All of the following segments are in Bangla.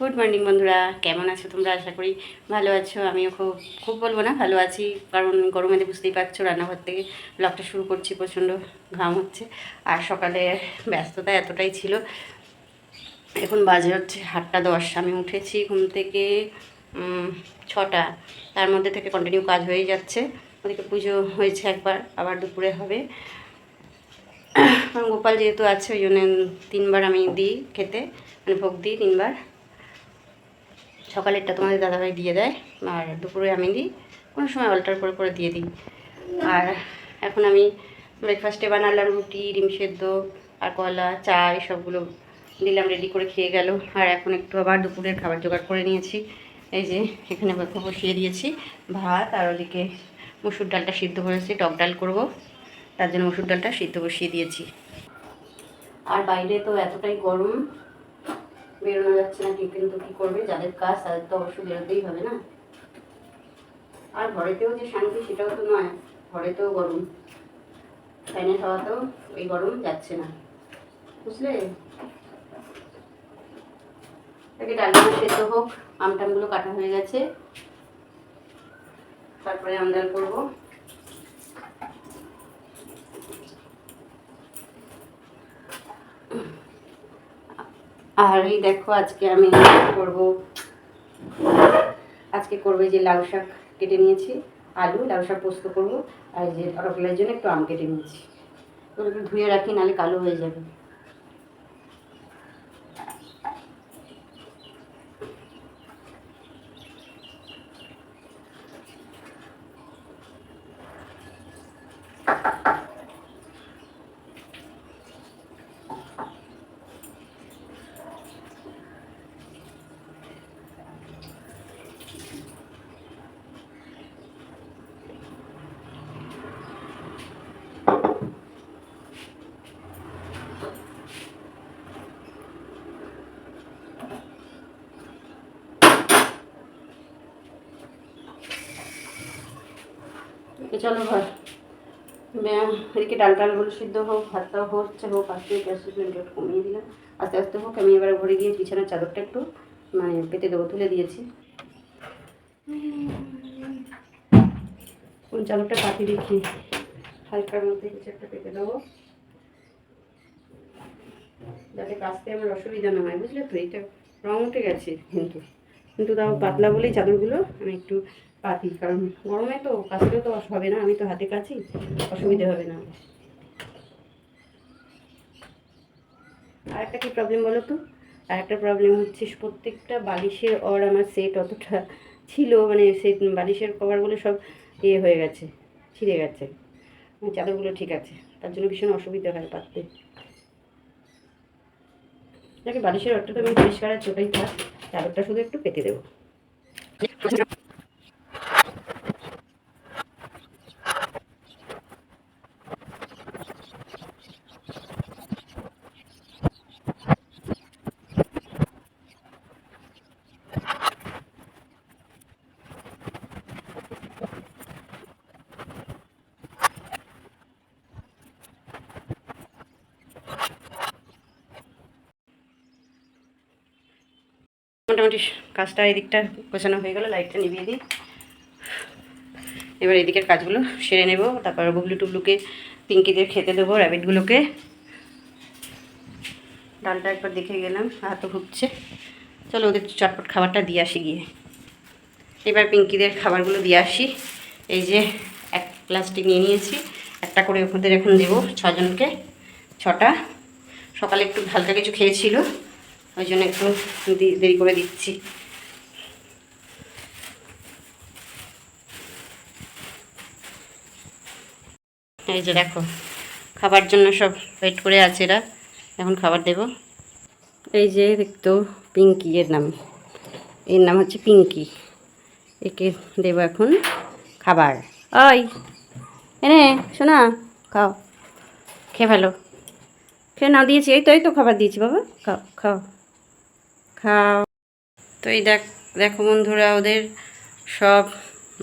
গুড মর্নিং বন্ধুরা, কেমন আছো তোমরা? আশা করি ভালো আছো। আমিও খুব খুব বলবো না, ভালো আছি। কারণ গরমে বুঝতেই পারছো, রান্নাঘর থেকে ব্লগটা শুরু করছি, প্রচণ্ড ঘাম হচ্ছে। আর সকালে ব্যস্ততা এতটাই ছিল। এখন বাজে হচ্ছে 8টা 10। আমি উঠেছি ঘুম থেকে 6টা। তার মধ্যে থেকে কন্টিনিউ কাজ হয়ে যাচ্ছে। ওদিকে পুজো হয়েছে একবার, আবার দুপুরে হবে। গোপাল যেহেতু আছে, ওই জন্য 3বার আমি দিই খেতে, মানে ভোগ দিই 3বার। সকালেরটা তোমাদের দাদাভাই দিয়ে দেয়, আর দুপুরে আমি দিই, কোনো সময় অল্টার করে করে দিয়ে দিই। আর এখন আমি ব্রেকফাস্টে বানালাম রুটি, ডিম সেদ্ধ আর কলা, চা, এসবগুলো দিলাম, রেডি করে খেয়ে গেল। আর এখন একটু আবার দুপুরের খাবার জোগাড় করে নিয়েছি। এই যে এখানে বসিয়ে দিয়েছি ভাত, আর ওদিকে মুসুর ডালটা সিদ্ধ করেছি, টক ডাল করব, তার জন্য মুসুর ডালটা সিদ্ধ বসিয়ে দিয়েছি। আর বাইরে তো এতটাই গরম, বেরোনো যাচ্ছে না, কিন্তু কী করবে, যাদের কাজ তাদের তো অবশ্যই বেরোতেই হবে না। আর ঘরেতেও যে শান্তি সেটাও তো নয়, ঘরেতেও গরম, ফ্যানের হাওয়াতেও এই গরম যাচ্ছে না, বুঝলে। তাকে ডালটা সেদ্ধ হোক, আমটামগুলো কাটা হয়ে গেছে, তারপরে আমডাল করবো। আর এই দেখো, আজকে আমি করবো যে লাউ শাক কেটে নিয়েছি, আলু লাউ শাক পোস্ত করবো। আর যে রকলের জন্য একটু আম কেটে নিয়েছি, ওগুলো একটু ধুয়ে রাখি, নাহলে কালো হয়ে যাবে। চলো ঘর, এদিকে ডালগুলো সিদ্ধ হোক, ভাতটাও হোক, আস্তে গ্যাসের ফ্লেমটা একটু কমিয়ে দিলাম, আস্তে আস্তে হোক। আমি এবার ঘরে গিয়ে বিছানার চাদরটা একটু মানে পেতে দেবো, তুলে দিয়েছি। কোন চাদরটা পাতি দেখি, হালকার মধ্যে কিছু একটা পেতে দেবো, যাতে কাচতে আমার অসুবিধা না হয়, বুঝলে তো। এইটা রং উঠে গেছে, কিন্তু তাও পাতলা বলেই চাদরগুলো আমি একটু পাতি, কারণ গরমে তো কাচতেও তো হবে না, আমি তো হাতে কাচি, অসুবিধা হবে না। আর একটা কী প্রবলেম বলো তো, আর একটা প্রবলেম হচ্ছে, প্রত্যেকটা বালিশের আমার সেট অতটা ছিল, মানে সেট বালিশের কভারগুলো সব হয়ে গেছে, ছিঁড়ে গেছে। চাদরগুলো ঠিক আছে, তার জন্য ভীষণ অসুবিধা হয় পাততে। যাকে বালিশের অর্থটা তো আমি পরিষ্কার আছে, ওটাই থাক, চাদরটা শুধু একটু পেতে দেবো। মোটামুটি কাজটা এদিকটা গোছানো হয়ে গেল, লাইটটা নিভিয়ে দিই। এবার এদিকের কাজগুলো সেরে নেব, তারপর বুবলু টুবলুকে পিঙ্কিদের খেতে দেবো, র্যাবিটগুলোকে। ডালটা একবার দেখে গেলাম, হাতও ঢুকছে। চলো ওদের চটপট খাবারটা দিয়ে আসি গিয়ে। এবার পিঙ্কিদের খাবারগুলো দিয়ে আসি। এই যে এক প্লাস্টিক নিয়ে নিয়েছি, একটা করে ওদের এখন দেবো, 6জনকে 6টা। সকালে একটু হালকা কিছু খেয়েছিল, ওই জন্য একটু দেরি করে দিচ্ছি। এই যে দেখো, খাবার জন্য সব ওয়েট করে আছে এরা, এখন খাবার দেব। এই যে দেখতো পিঙ্কি, এর নাম হচ্ছে পিঙ্কি, একে দেবো এখন খাবার। ওই এনে শোনা, খাও, খেয়ে ফেলো, খেয়ে না দিয়েছি, এই তো খাবার দিয়েছি বাবা, খাও খাও খাও। তো এই দেখো বন্ধুরা, ওদের সব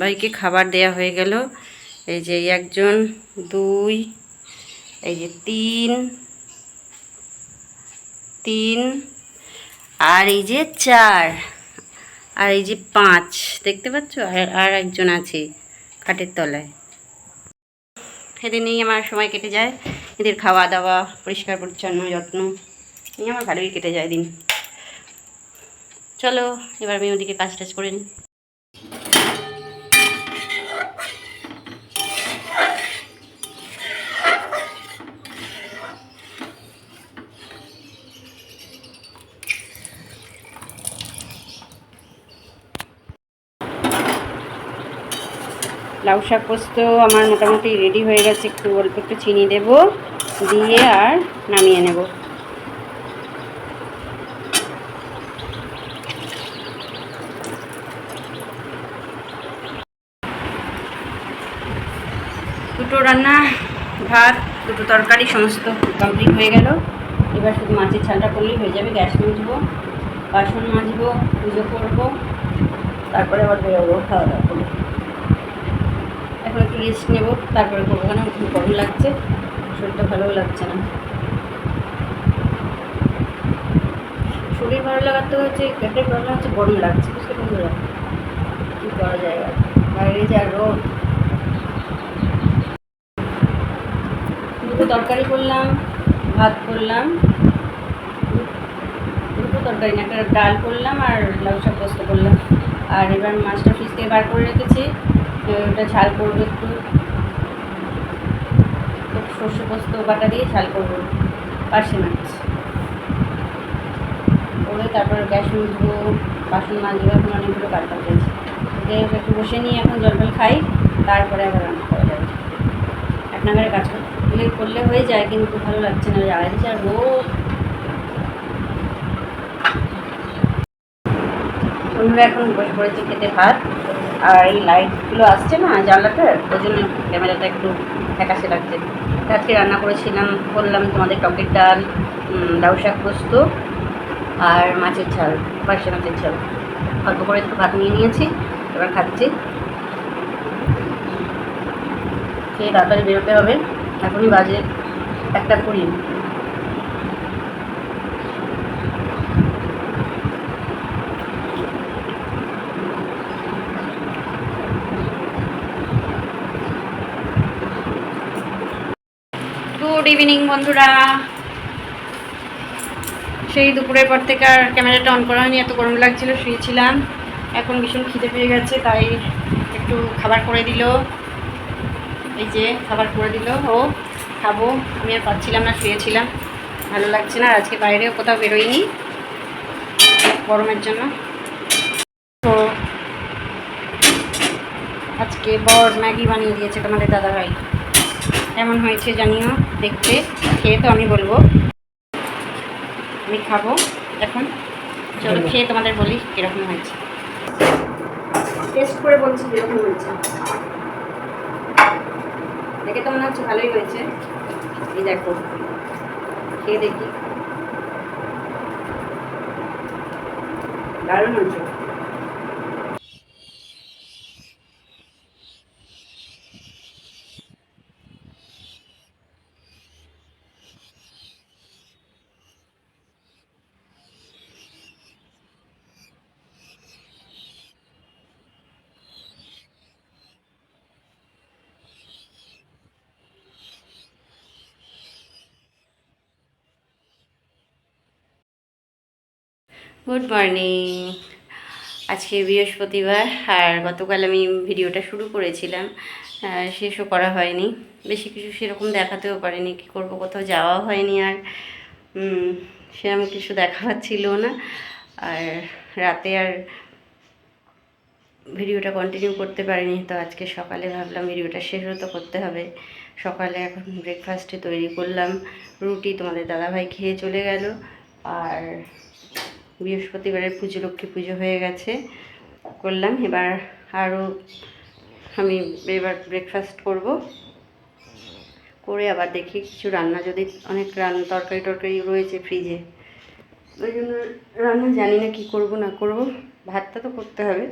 ভাইকে খাবার দেয়া হয়ে গেল। এই যে 1 জন 2, এই যে 3 3, আর এই যে 4, আর এই যে 5 দেখতে পাচ্ছ, আর একজন আছে খাটের তলায়। এদের নিয়ে আমার সময় কেটে যায়, এদের খাওয়া দাওয়া, পরিষ্কার পরিচ্ছন্ন যত্ন নিয়ে আমার ভালোই কেটে যায় দিন। চলো এবার আমি ওদিকে কাজ টাজ করে নিই। লাউ শাক পোস্ত আমার মোটামুটি রেডি হয়ে গেছে, একটু অল্প একটু চিনি দেবো, দিয়ে আর নামিয়ে নেব। দুটো রান্না, ভাত, দুটো তরকারি সমস্ত কমপ্লিট হয়ে গেল। এবার শুধু মাছের ঝালটা করলেই হয়ে যাবে। গ্যাস মুছবো, বাসন মাজবো, পুজো করবো, তারপরে আবার বেরোবো খাওয়া দাওয়া করবো। এখন একটু রেস্ট নেবো, তারপরে করবো, কেন খুব গরম লাগছে, শরীরটা ভালোও লাগছে না। শরীর ভালো লাগার তো হচ্ছে পেটের প্রবলেম, হচ্ছে গরম লাগছে, বুঝতে বন্ধুরা কী করা যায়। আর বাইরে যা রোদ। দুটো তরকারি করলাম, ভাত করলাম, দুটো তরকারি না, একটা ডাল করলাম আর লাউ শাক পোস্ত করলাম। আর এবার মাছটা ফ্রিজ থেকে বার করে রেখেছি, ওটা ঝাল করবো, একটু সর্ষে পোস্ত বাটা দিয়ে ঝাল করবো, পার্শে মাছ করে তারপরে গ্যাস মুছবো, বাসন মাজবো। এখন অনেকগুলো কাজ বাকি আছে, একটু বসে নিয়ে এখন জল খাই, তারপরে আবার রান্না করা যাবে। এক নাগারে কাজ করলে হয়ে যায়, কিন্তু ভালো লাগছে না, আর যা রোদ। বন্ধুরা এখন বসে পড়েছি খেতে ভাত, আর এই লাইটগুলো আসছে না জানলাটার, ওই জন্য ক্যামেরাটা একটু ফ্যাকাশে লাগছে। আজকে রান্না করলাম তোমাদের টকের ডাল, লাউ শাক পোস্ত আর মাছের ঝাল, পার্শে মাছের ঝাল। অল্প করে একটু ভাত নিয়ে নিয়েছি, এবার খাচ্ছি। খেয়ে তাড়াতাড়ি বেরোতে হবে, এখনই বাজে 1:20। গুড ইভিনিং বন্ধুরা। সেই দুপুরের পর থেকে আর ক্যামেরাটা অন করা হয়নি, এত গরম লাগছিল, শুয়েছিলাম। এখন ভীষণ খিদে পেয়ে গেছে, তাই একটু খাবার করে দিল, এই যে খাবার করে দিল, ও খাবো। আমি আর পাচ্ছিলাম না, শুয়েছিলাম, ভালো লাগছে না। আজকে বাইরেও কোথাও বেরোয়নি গরমের জন্য। তো আজকে বর ম্যাগি বানিয়ে দিয়েছে তোমাদের দাদাভাই, কেমন হয়েছে জানিও দেখতে, খেয়ে তো আমি বলবো, আমি খাবো এখন। চলো খেয়ে তোমাদের বলি কীরকম হয়েছে, টেস্ট করে বলছি কীরকম হয়েছে। দেখে তো মনে হচ্ছে ভালোই হয়েছে, এই দেখো খেয়ে দেখি, দারুণ হয়েছে। Good morning. আজকে বৃহস্পতিবার, আর গতকাল আমি ভিডিওটা শুরু করেছিলাম, শেষও করা হয়নি, বেশি কিছু সেরকম দেখাতেও পারিনি, কী করবো, কোথাও যাওয়া হয়নি, আর সেরকম কিছু দেখাবার ছিল না। আর রাতে আর ভিডিওটা কন্টিনিউ করতে পারিনি, তো আজকে সকালে ভাবলাম ভিডিওটা শেষও তো করতে হবে। সকালে এখন ব্রেকফাস্টে তৈরি করলাম রুটি, তোমাদের দাদাভাই খেয়ে চলে গেল। আর বৃহস্পতিবারের পুজো, লক্ষ্মী পুজো হয়ে গেছে, করলাম। এবার আরও আমি এবার ব্রেকফাস্ট করব, করে আবার দেখি কিছু রান্না, যদি অনেক তরকারি রয়েছে ফ্রিজে, ওই জন্য রান্না জানি না কী করব না করব। ভাতটা তো করতে হবে,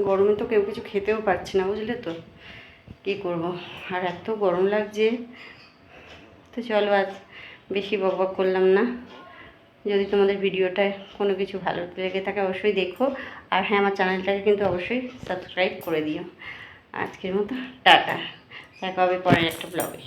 গরমে তো কেউ কিছু খেতেও পারছে না, বুঝলে তো, কী করব। আর এত গরম লাগছে, তো চলো আজ বেশি বকবক করলাম না, যদি তোমাদের ভিডিওটা কোনো কিছু ভালো লেগে থাকে অবশ্যই দেখো। আর হ্যাঁ, আমার চ্যানেলটাকে কিন্তু অবশ্যই সাবস্ক্রাইব করে দিও। আজকের মতো টাটা, দেখা হবে পরের একটা ব্লগে।